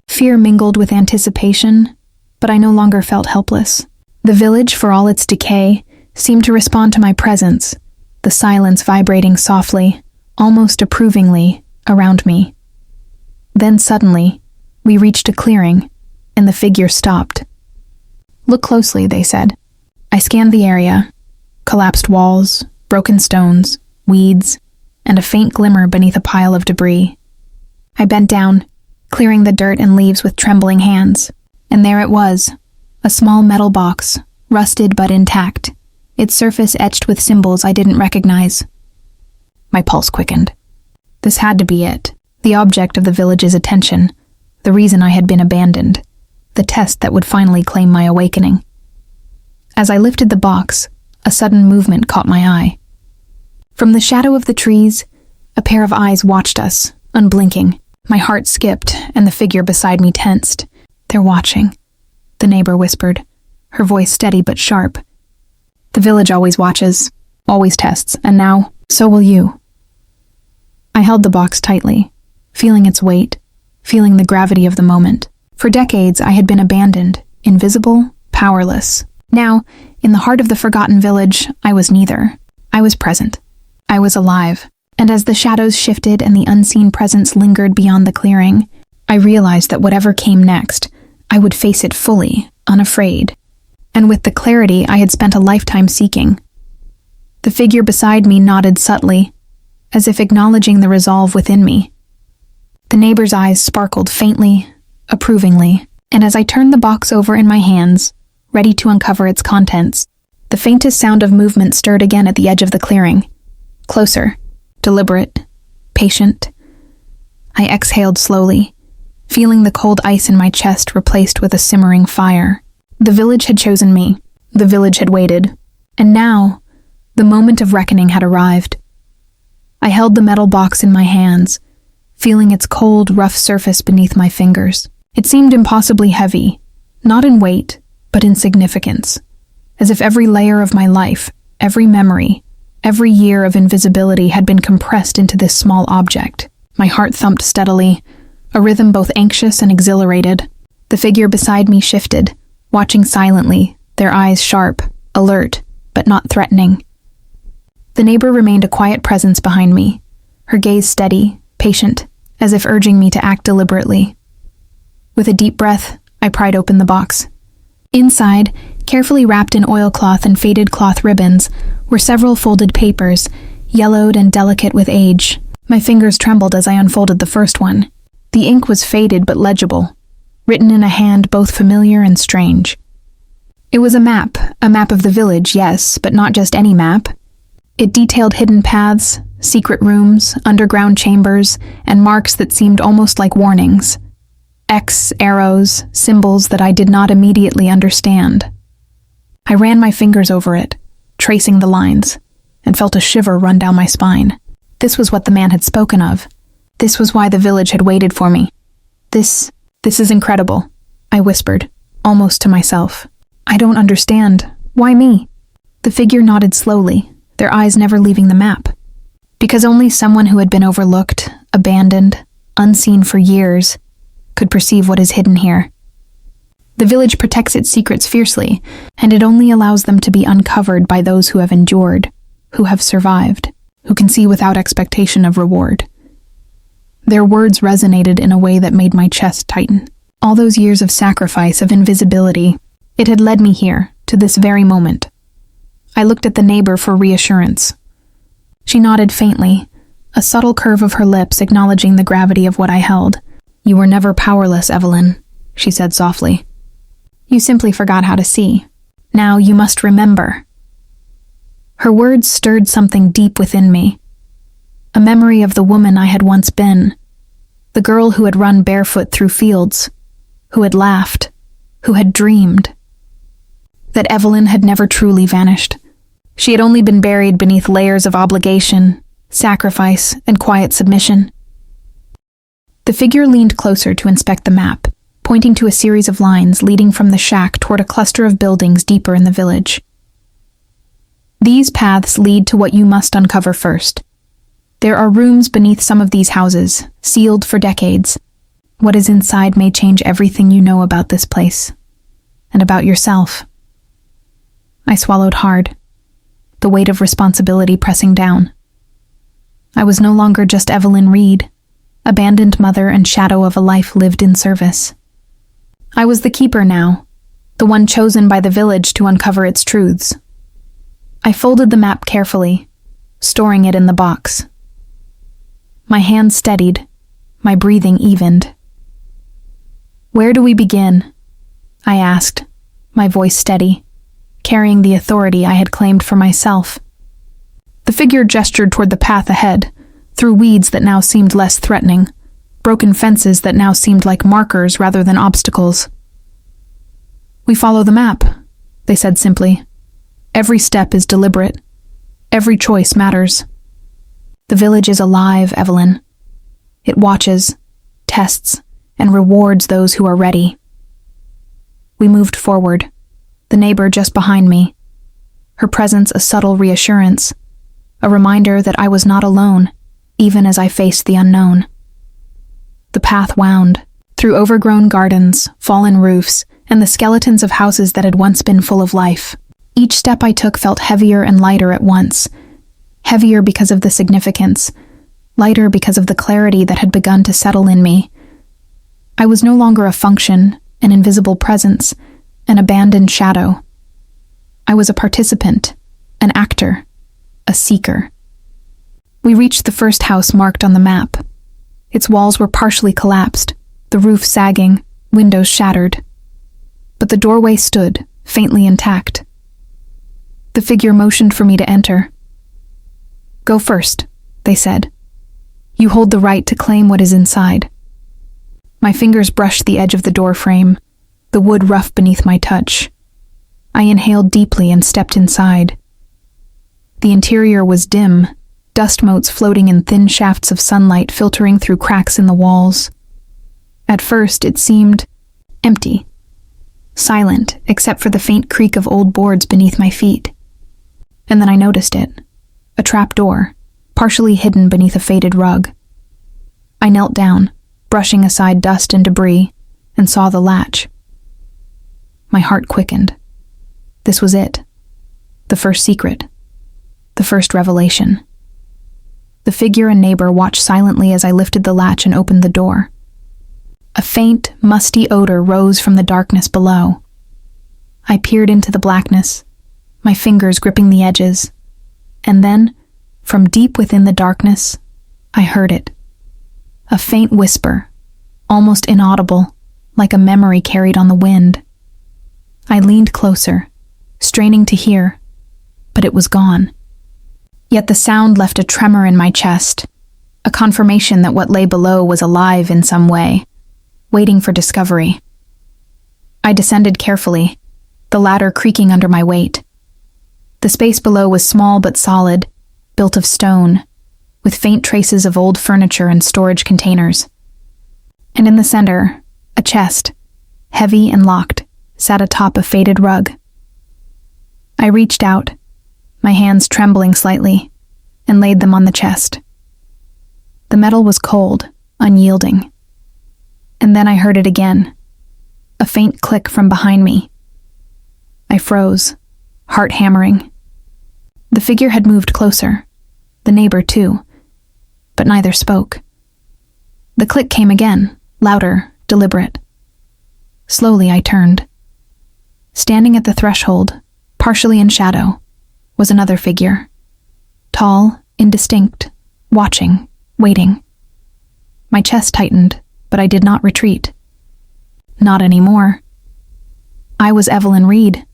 Fear mingled with anticipation, but I no longer felt helpless. The village, for all its decay, seemed to respond to my presence, the silence vibrating softly, almost approvingly, around me. Then suddenly, we reached a clearing, and the figure stopped. "Look closely," they said. I scanned the area, collapsed walls, broken stones, weeds, and a faint glimmer beneath a pile of debris. I bent down, clearing the dirt and leaves with trembling hands, and there it was, a small metal box, rusted but intact, its surface etched with symbols I didn't recognize. My pulse quickened. This had to be it, the object of the village's attention, the reason I had been abandoned, the test that would finally claim my awakening. As I lifted the box, a sudden movement caught my eye. From the shadow of the trees, a pair of eyes watched us, unblinking. My heart skipped, and the figure beside me tensed. "They're watching," the neighbor whispered, her voice steady but sharp. "The village always watches, always tests, and now, so will you." I held the box tightly, feeling its weight, feeling the gravity of the moment. For decades, I had been abandoned, invisible, powerless. Now, in the heart of the forgotten village, I was neither. I was present. I was alive. And as the shadows shifted and the unseen presence lingered beyond the clearing, I realized that whatever came next, I would face it fully, unafraid. And with the clarity I had spent a lifetime seeking. The figure beside me nodded subtly, as if acknowledging the resolve within me. The neighbor's eyes sparkled faintly, approvingly, and as I turned the box over in my hands, ready to uncover its contents, the faintest sound of movement stirred again at the edge of the clearing. Closer, deliberate, patient. I exhaled slowly, feeling the cold ice in my chest replaced with a simmering fire. The village had chosen me. The village had waited. And now, the moment of reckoning had arrived. I held the metal box in my hands, feeling its cold, rough surface beneath my fingers. It seemed impossibly heavy, not in weight, but in significance, as if every layer of my life, every memory, every year of invisibility had been compressed into this small object. My heart thumped steadily, a rhythm both anxious and exhilarated. The figure beside me shifted, watching silently, their eyes sharp, alert, but not threatening. The neighbor remained a quiet presence behind me, her gaze steady, patient, as if urging me to act deliberately. With a deep breath, I pried open the box. Inside, carefully wrapped in oilcloth and faded cloth ribbons, were several folded papers, yellowed and delicate with age. My fingers trembled as I unfolded the first one. The ink was faded but legible, written in a hand both familiar and strange. It was a map of the village, yes, but not just any map. It detailed hidden paths, secret rooms, underground chambers, and marks that seemed almost like warnings. X, arrows, symbols that I did not immediately understand. I ran my fingers over it, tracing the lines, and felt a shiver run down my spine. This was what the man had spoken of. This was why the village had waited for me. This is incredible, I whispered, almost to myself. I don't understand. Why me? The figure nodded slowly, their eyes never leaving the map. Because only someone who had been overlooked, abandoned, unseen for years, could perceive what is hidden here. The village protects its secrets fiercely, and it only allows them to be uncovered by those who have endured, who have survived, who can see without expectation of reward. Their words resonated in a way that made my chest tighten. All those years of sacrifice, of invisibility, it had led me here, to this very moment. I looked at the neighbor for reassurance. She nodded faintly, a subtle curve of her lips acknowledging the gravity of what I held. "You were never powerless, Evelyn," she said softly. "You simply forgot how to see. Now you must remember." Her words stirred something deep within me. A memory of the woman I had once been, the girl who had run barefoot through fields, who had laughed, who had dreamed. That Evelyn had never truly vanished. She had only been buried beneath layers of obligation, sacrifice, and quiet submission. The figure leaned closer to inspect the map, pointing to a series of lines leading from the shack toward a cluster of buildings deeper in the village. "These paths lead to what you must uncover first. There are rooms beneath some of these houses, sealed for decades. What is inside may change everything you know about this place, and about yourself." I swallowed hard, the weight of responsibility pressing down. I was no longer just Evelyn Reed, abandoned mother and shadow of a life lived in service. I was the keeper now, the one chosen by the village to uncover its truths. I folded the map carefully, storing it in the box. My hands steadied, my breathing evened. "Where do we begin?" I asked, my voice steady, carrying the authority I had claimed for myself. The figure gestured toward the path ahead, through weeds that now seemed less threatening, broken fences that now seemed like markers rather than obstacles. "We follow the map," they said simply. "Every step is deliberate. Every choice matters. The village is alive, Evelyn. It watches, tests, and rewards those who are ready." We moved forward, the neighbor just behind me, her presence a subtle reassurance, a reminder that I was not alone, even as I faced the unknown. The path wound, through overgrown gardens, fallen roofs, and the skeletons of houses that had once been full of life. Each step I took felt heavier and lighter at once, heavier because of the significance, lighter because of the clarity that had begun to settle in me. I was no longer a function, an invisible presence, an abandoned shadow. I was a participant, an actor, a seeker. We reached the first house marked on the map. Its walls were partially collapsed, the roof sagging, windows shattered. But the doorway stood, faintly intact. The figure motioned for me to enter. "Go first," they said. "You hold the right to claim what is inside." My fingers brushed the edge of the door frame, the wood rough beneath my touch. I inhaled deeply and stepped inside. The interior was dim, dust motes floating in thin shafts of sunlight filtering through cracks in the walls. At first, it seemed empty, silent except for the faint creak of old boards beneath my feet. And then I noticed it, a trap door, partially hidden beneath a faded rug. I knelt down, brushing aside dust and debris, and saw the latch. My heart quickened. This was it. The first secret. The first revelation. The figure and neighbor watched silently as I lifted the latch and opened the door. A faint, musty odor rose from the darkness below. I peered into the blackness, my fingers gripping the edges, and then, from deep within the darkness, I heard it. A faint whisper, almost inaudible, like a memory carried on the wind. I leaned closer, straining to hear, but it was gone. Yet the sound left a tremor in my chest, a confirmation that what lay below was alive in some way, waiting for discovery. I descended carefully, the ladder creaking under my weight. The space below was small but solid, built of stone, with faint traces of old furniture and storage containers. And in the center, a chest, heavy and locked, sat atop a faded rug. I reached out, my hands trembling slightly, and laid them on the chest. The metal was cold, unyielding. And then I heard it again, a faint click from behind me. I froze, heart hammering. The figure had moved closer, the neighbor too, but neither spoke. The click came again, louder, deliberate. Slowly I turned. Standing at the threshold, partially in shadow, was another figure. Tall, indistinct, watching, waiting. My chest tightened, but I did not retreat. Not anymore. I was Evelyn Reed.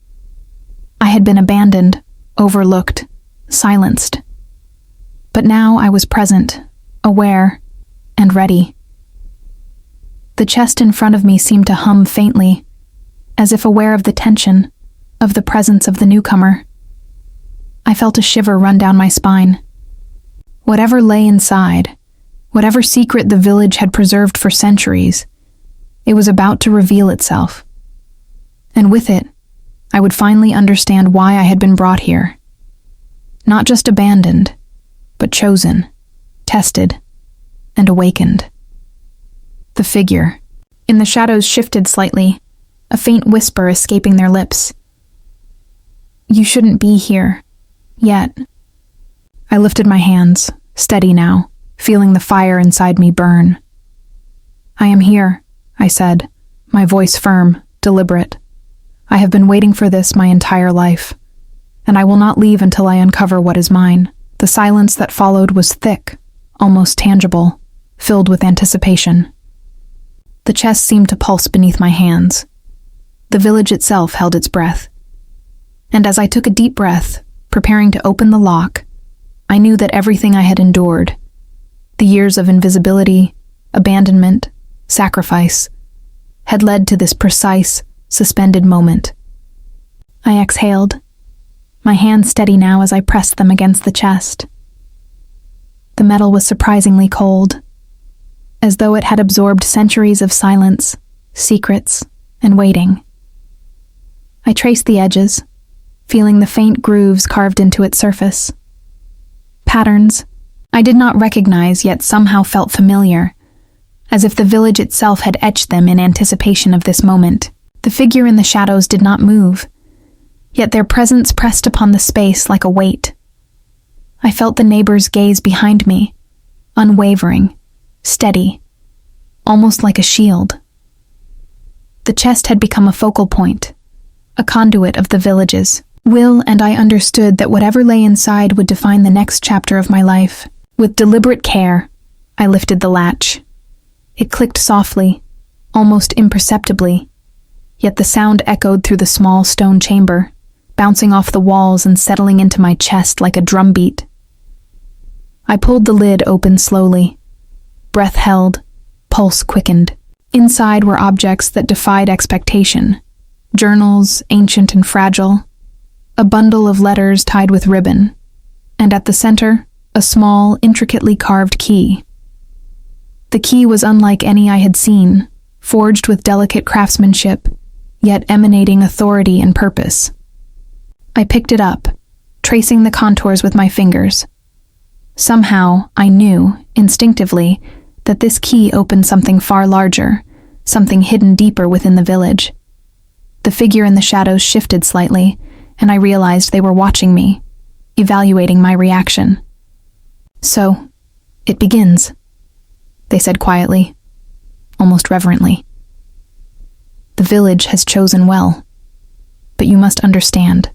I had been abandoned, overlooked, silenced. But now I was present, aware, and ready. The chest in front of me seemed to hum faintly, as if aware of the tension, of the presence of the newcomer. I felt a shiver run down my spine. Whatever lay inside, whatever secret the village had preserved for centuries, it was about to reveal itself. And with it, I would finally understand why I had been brought here. Not just abandoned, but chosen, tested, and awakened. The figure. In the shadows shifted slightly, a faint whisper escaping their lips. "You shouldn't be here. Yet." I lifted my hands, steady now, feeling the fire inside me burn. "I am here," I said, my voice firm, deliberate. "I have been waiting for this my entire life, and I will not leave until I uncover what is mine." The silence that followed was thick, almost tangible, filled with anticipation. The chest seemed to pulse beneath my hands. The village itself held its breath. And as I took a deep breath, preparing to open the lock, I knew that everything I had endured, the years of invisibility, abandonment, sacrifice, had led to this precise, suspended moment. I exhaled, my hands steady now as I pressed them against the chest. The metal was surprisingly cold, as though it had absorbed centuries of silence, secrets, and waiting. I traced the edges, feeling the faint grooves carved into its surface. Patterns I did not recognize yet somehow felt familiar, as if the village itself had etched them in anticipation of this moment. The figure in the shadows did not move, yet their presence pressed upon the space like a weight. I felt the neighbor's gaze behind me, unwavering, steady, almost like a shield. The chest had become a focal point, a conduit of the village's will, and I understood that whatever lay inside would define the next chapter of my life. With deliberate care, I lifted the latch. It clicked softly, almost imperceptibly, yet the sound echoed through the small stone chamber, bouncing off the walls and settling into my chest like a drumbeat. I pulled the lid open slowly. Breath held, pulse quickened. Inside were objects that defied expectation. Journals, ancient and fragile, a bundle of letters tied with ribbon, and at the center, a small, intricately carved key. The key was unlike any I had seen, forged with delicate craftsmanship, yet emanating authority and purpose. I picked it up, tracing the contours with my fingers. Somehow, I knew, instinctively, that this key opened something far larger, something hidden deeper within the village. The figure in the shadows shifted slightly, and I realized they were watching me, evaluating my reaction. "So, it begins," they said quietly, almost reverently. "The village has chosen well, but you must understand.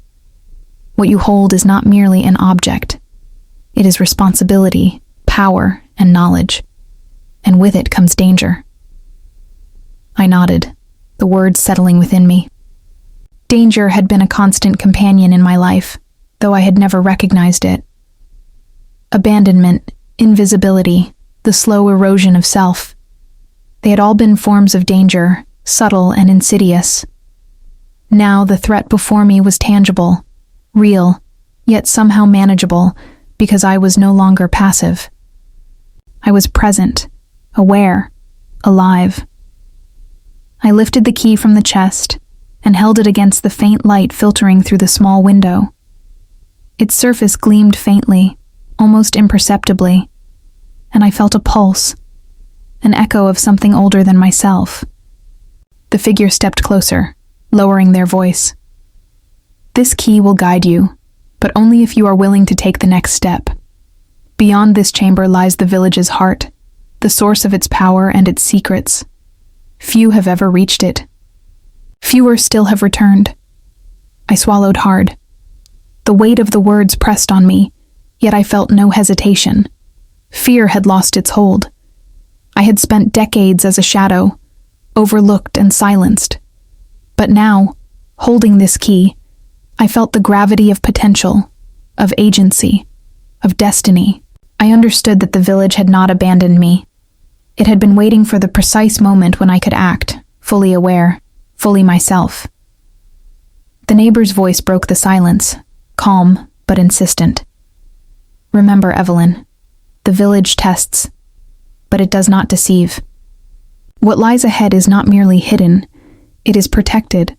What you hold is not merely an object. It is responsibility, power, and knowledge, and with it comes danger." I nodded, the words settling within me. Danger had been a constant companion in my life, though I had never recognized it. abandonment, invisibility, the slow erosion of self. They had all been forms of danger, subtle and insidious. Now the threat before me was tangible, real, yet somehow manageable, because I was no longer passive. I was present, aware, alive. I lifted the key from the chest and held it against the faint light filtering through the small window. Its surface gleamed faintly, almost imperceptibly, and I felt a pulse, an echo of something older than myself. The figure stepped closer, lowering their voice. "This key will guide you, but only if you are willing to take the next step. Beyond this chamber lies the village's heart, the source of its power and its secrets. Few have ever reached it. Fewer still have returned." I swallowed hard. The weight of the words pressed on me, yet I felt no hesitation. Fear had lost its hold. I had spent decades as a shadow, overlooked and silenced. But now, holding this key, I felt the gravity of potential, of agency, of destiny. I understood that the village had not abandoned me. It had been waiting for the precise moment when I could act, fully aware, fully myself. The neighbor's voice broke the silence, calm but insistent. "Remember, Evelyn, the village tests, but it does not deceive. What lies ahead is not merely hidden, it is protected.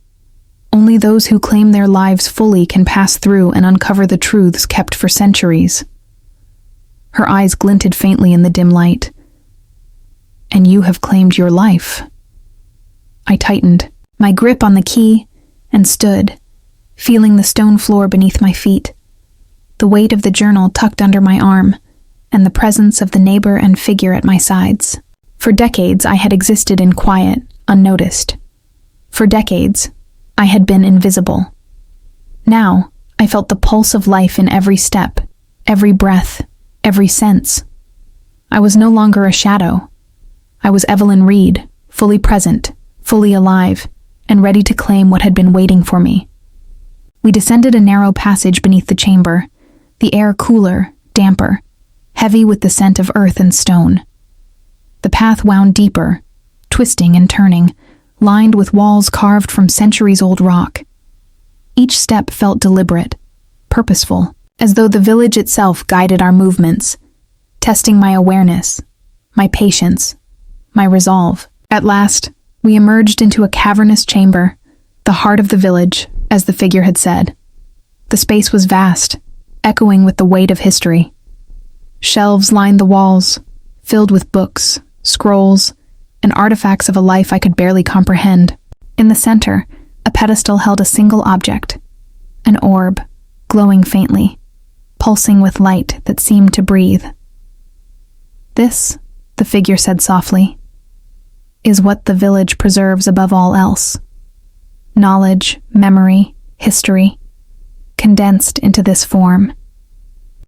Only those who claim their lives fully can pass through and uncover the truths kept for centuries." Her eyes glinted faintly in the dim light. "And you have claimed your life." I tightened my grip on the key and stood, feeling the stone floor beneath my feet, the weight of the journal tucked under my arm, and the presence of the neighbor and figure at my sides. For decades, I had existed in quiet, unnoticed. For decades, I had been invisible. Now, I felt the pulse of life in every step, every breath, every sense. I was no longer a shadow. I was Evelyn Reed, fully present, fully alive, and ready to claim what had been waiting for me. We descended a narrow passage beneath the chamber, the air cooler, damper, heavy with the scent of earth and stone. The path wound deeper, twisting and turning, lined with walls carved from centuries-old rock. Each step felt deliberate, purposeful, as though the village itself guided our movements, testing my awareness, my patience, my resolve. At last, we emerged into a cavernous chamber, the heart of the village, as the figure had said. The space was vast, echoing with the weight of history. Shelves lined the walls, filled with books, scrolls, and artifacts of a life I could barely comprehend. In the center, a pedestal held a single object, an orb, glowing faintly, pulsing with light that seemed to breathe. "This," the figure said softly, "is what the village preserves above all else. Knowledge, memory, history, condensed into this form.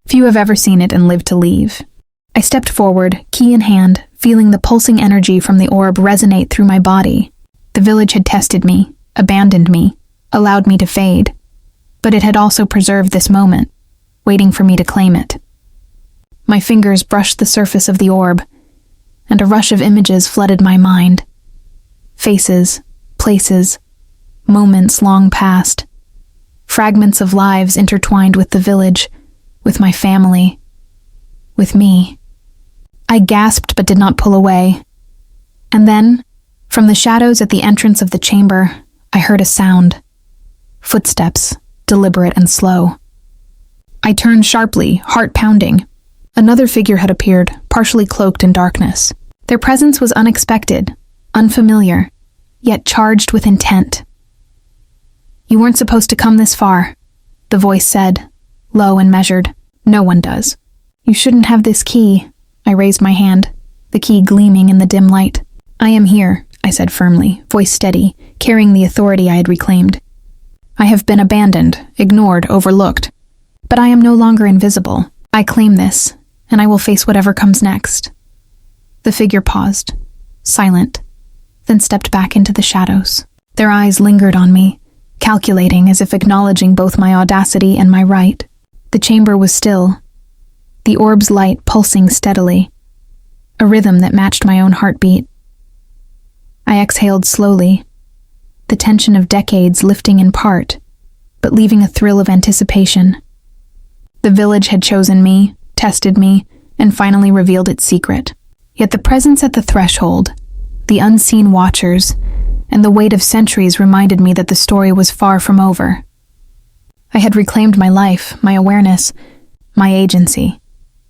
Few have ever seen it and lived to leave." I stepped forward, key in hand, feeling the pulsing energy from the orb resonate through my body. The village had tested me, abandoned me, allowed me to fade, but it had also preserved this moment, waiting for me to claim it. My fingers brushed the surface of the orb, and a rush of images flooded my mind. Faces, places, moments long past, fragments of lives intertwined with the village, with my family, with me. I gasped but did not pull away. And then, from the shadows at the entrance of the chamber, I heard a sound. Footsteps, deliberate and slow. I turned sharply, heart pounding. Another figure had appeared, partially cloaked in darkness. Their presence was unexpected, unfamiliar, yet charged with intent. "You weren't supposed to come this far," the voice said, low and measured. "No one does." "You shouldn't have this key." I raised my hand, the key gleaming in the dim light. "I am here," I said firmly, voice steady, carrying the authority I had reclaimed. "I have been abandoned, ignored, overlooked. But I am no longer invisible. I claim this, and I will face whatever comes next." The figure paused, silent, then stepped back into the shadows. Their eyes lingered on me, calculating as if acknowledging both my audacity and my right. The chamber was still, the orb's light pulsing steadily, a rhythm that matched my own heartbeat. I exhaled slowly, the tension of decades lifting in part, but leaving a thrill of anticipation. The village had chosen me, tested me, and finally revealed its secret. Yet the presence at the threshold, the unseen watchers, and the weight of centuries reminded me that the story was far from over. I had reclaimed my life, my awareness, my agency,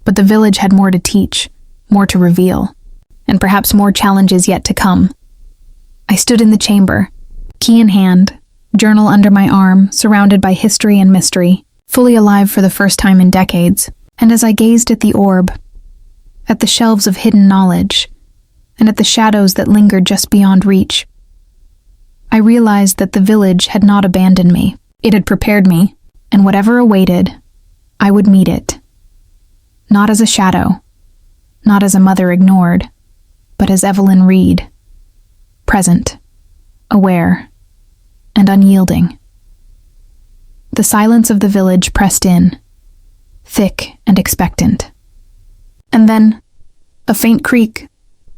but the village had more to teach, more to reveal, and perhaps more challenges yet to come. I stood in the chamber, key in hand, journal under my arm, surrounded by history and mystery, fully alive for the first time in decades. And as I gazed at the orb, at the shelves of hidden knowledge, and at the shadows that lingered just beyond reach, I realized that the village had not abandoned me. It had prepared me, and whatever awaited, I would meet it. Not as a shadow, not as a mother ignored, but as Evelyn Reed, present, aware, and unyielding. The silence of the village pressed in, thick and expectant. And then, a faint creak,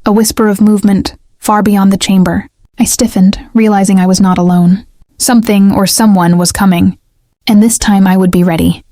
a whisper of movement far beyond the chamber. I stiffened, realizing I was not alone. Something or someone was coming, and this time I would be ready.